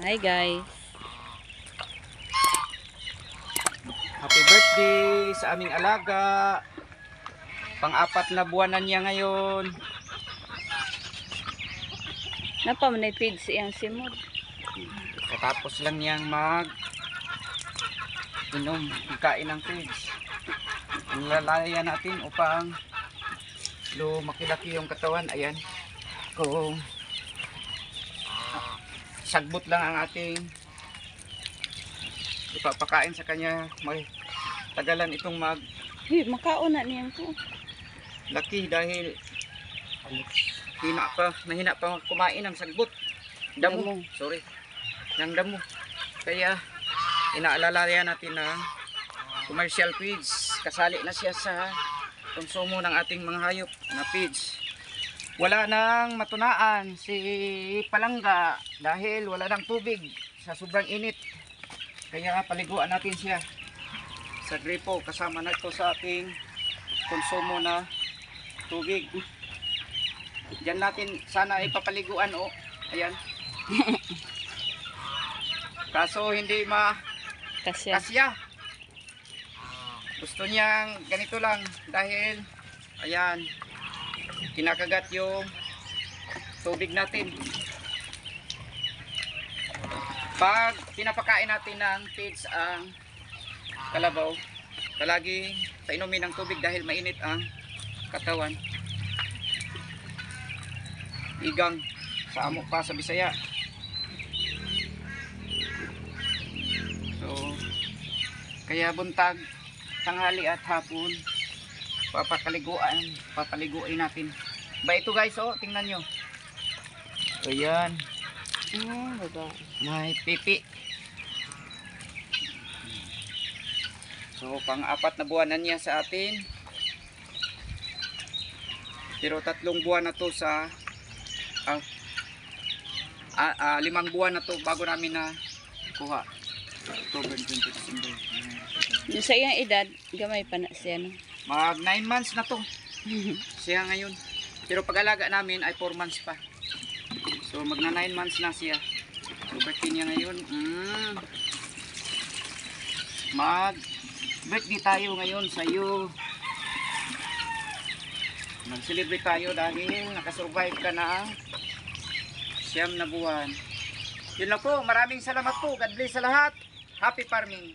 Hi guys. Happy birthday sa aming alaga. Pang-apat na buwan na niya ngayon. Napamanay feeds iyang simod. Katapos lang niyang inom, kain ng feeds. Nilalayan natin upang lumaki-laki yung katawan. Ayan. Kung sagbot lang ang ating ipapakain sa kanya, may tagalan itong Makauna niyang to. laki dahil mahina pa kumain ng sagbot. Damo. Sorry. Ng damo. Kaya inaalalayan natin na commercial feeds. Kasali na siya sa konsumo ng ating mga hayop na feeds. Wala nang matunaan si Palangga dahil wala nang tubig sa sobrang init. Kaya paliguan natin siya sa gripo kasama na ito sa ating konsumo na tubig. Diyan natin sana ipapaliguan ayan. Kaso hindi kasya. Gusto niyang ganito lang dahil ayan, kinakagat yung tubig natin. Pag pinapakain natin ng feeds ang kalabaw, palagi painumin ng tubig dahil mainit ang katawan. Igang sa amo pa sa Bisaya. So kaya buntag, tanghali at hapon papaliguin natin. Ba ito guys, tingnan nyo. Ayan. May pipi. So pang-apat na buwan na niya sa atin. Pero 3 buwan na to sa 5 buwan na to bago namin na kuha. October 20 December. Yung sa iyang edad, gamay pa na siya, no? Mag 9 months na to siya ngayon. Pero pag-alaga namin ay 4 months pa. So magna 9 months na siya. So birthday niya ngayon. Mag birthday tayo ngayon sa iyo. Mag-celebrate tayo dahil nakasurvive ka na 9 na buwan. Yun lang po. Maraming salamat po. God bless sa lahat. Happy farming.